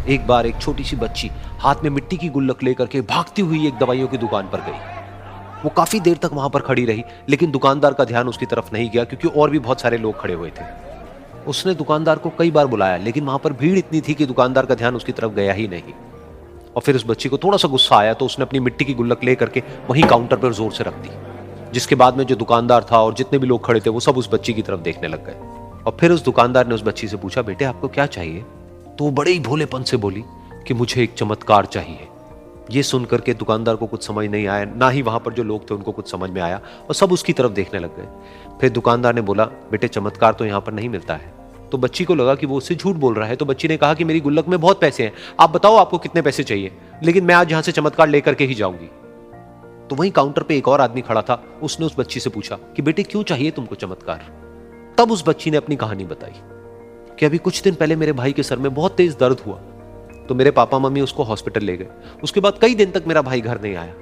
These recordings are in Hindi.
एक बार एक छोटी सी बच्ची हाथ में मिट्टी की गुल्लक लेकर के भागती हुई एक दवाइयों की दुकान पर गई। वो काफी देर तक वहां पर खड़ी रही, लेकिन दुकानदार का ध्यान उसकी तरफ नहीं गया क्योंकि और भी बहुत सारे लोग खड़े हुए थे। उसने दुकानदार को कई बार बुलाया, लेकिन वहां पर भीड़ इतनी थी कि दुकानदार का ध्यान उसकी तरफ गया ही नहीं। और फिर उस बच्ची को थोड़ा सा गुस्सा आया तो उसने अपनी मिट्टी की गुल्लक लेकर के वहीं काउंटर पर जोर से रख दी, जिसके बाद में जो दुकानदार था और जितने भी लोग खड़े थे वो सब उस बच्ची की तरफ देखने लग गए। और फिर उस दुकानदार ने उस बच्ची से पूछा, बेटे आपको क्या चाहिए? तो वो बड़े ही भोलेपन से बोली कि मुझे एक चमत्कार चाहिए। ये सुनकर के दुकानदार को कुछ समझ नहीं आया, ना ही वहां पर जो लोग थे उनको कुछ समझ में आया, और सब उसकी तरफ देखने लग गए। फिर दुकानदार ने बोला, बेटे चमत्कार तो यहाँ पर नहीं मिलता है। तो बच्ची को लगा कि वो उससे झूठ बोल रहा है, तो बच्ची ने कहा कि मेरी गुल्लक में बहुत पैसे हैं, आप बताओ आपको कितने पैसे चाहिए, लेकिन मैं आज यहां से चमत्कार लेकर के ही जाऊंगी। तो वहीं काउंटर पे एक और आदमी खड़ा था, उसने उस बच्ची से पूछा कि बेटे क्यों चाहिए तुमको चमत्कार? तब उस बच्ची ने अपनी कहानी बताई कि अभी कुछ दिन पहले मेरे भाई के सर में बहुत तेज दर्द हुआ, तो मेरे पापा मम्मी उसको हॉस्पिटल ले गए। उसके बाद कई दिन तक मेरा भाई घर नहीं आया।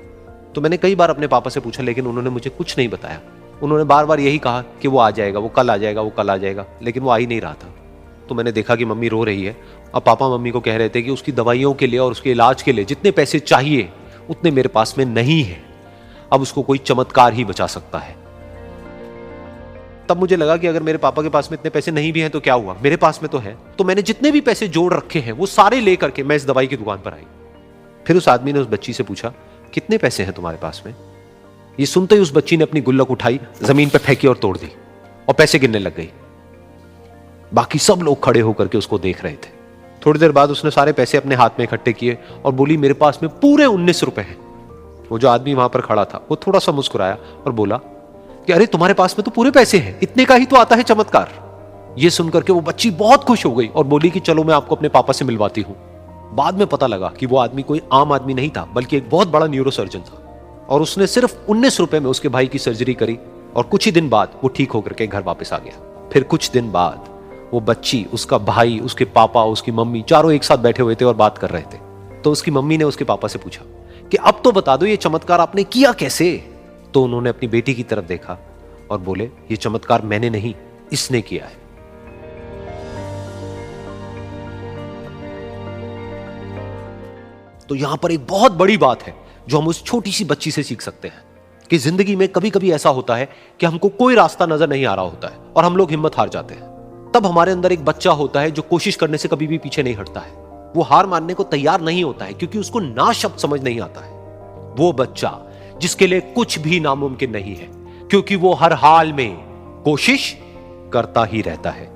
तो मैंने कई बार अपने पापा से पूछा, लेकिन उन्होंने मुझे कुछ नहीं बताया। उन्होंने बार बार यही कहा कि वो आ जाएगा, वो कल आ जाएगा, वो कल आ जाएगा, लेकिन वो आ ही नहीं रहा था। तो मैंने देखा कि मम्मी रो रही है। अब पापा मम्मी को कह रहे थे कि उसकी दवाइयों के लिए और उसके इलाज के लिए जितने पैसे चाहिए उतने मेरे पास में नहीं है, अब उसको कोई चमत्कार ही बचा सकता है। तब मुझे लगा कि अगर मेरे पापा के पास में इतने पैसे नहीं भी हैं तो क्या हुआ, मेरे पास में तो है। तो मैंने जितने भी पैसे जोड़ रखे हैं वो सारे लेकर के मैं इस दवाई की दुकान पर आई। फिर उस आदमी ने उस बच्ची से पूछा, कितने पैसे हैं तुम्हारे पास में? ये सुनते ही उस बच्ची ने अपनी गुल्लक उठाई, जमीन पर फेंकी और तोड़ दी और पैसे गिनने लग गई। बाकी सब लोग खड़े होकर के उसको देख रहे थे। थोड़ी देर बाद उसने सारे पैसे अपने हाथ में इकट्ठे किए और बोली, मेरे पास में पूरे 19 रुपए हैं। वो जो आदमी वहां पर खड़ा था वो थोड़ा सा मुस्कुराया और बोला कि अरे तुम्हारे पास में तो पूरे पैसे हैं, इतने का ही तो आता है चमत्कार। ये सुनकर के वो बच्ची बहुत खुश हो गई और बोली कि चलो मैं आपको अपने पापा से मिलवाती हूं। बाद में पता लगा कि वो आदमी कोई आम आदमी नहीं था, बल्कि एक बहुत बड़ा न्यूरोसर्जन था, और उसने सिर्फ 19 रुपए में उसके भाई की सर्जरी करी और कुछ ही दिन बाद वो ठीक होकर के घर वापस आ गया। फिर कुछ दिन बाद वो बच्ची, उसका भाई, उसके पापा, उसकी मम्मी चारों एक साथ बैठे हुए थे और बात कर रहे थे। तो उसकी मम्मी ने उसके पापा से पूछा कि अब तो बता दो ये चमत्कार आपने किया कैसे? तो उन्होंने अपनी बेटी की तरफ देखा और बोले, ये चमत्कार मैंने नहीं, इसने किया है। तो यहां पर एक बहुत बड़ी बात है जो हम उस छोटी सी बच्ची से सीख सकते हैं कि जिंदगी में कभी कभी ऐसा होता है कि हमको कोई रास्ता नजर नहीं आ रहा होता है और हम लोग हिम्मत हार जाते हैं। तब हमारे अंदर एक बच्चा होता है जो कोशिश करने से कभी भी पीछे नहीं हटता है। वो हार मानने को तैयार नहीं होता है क्योंकि उसको ना शब्द समझ नहीं आता है। वो बच्चा जिसके लिए कुछ भी नामुमकिन नहीं है, क्योंकि वो हर हाल में कोशिश करता ही रहता है।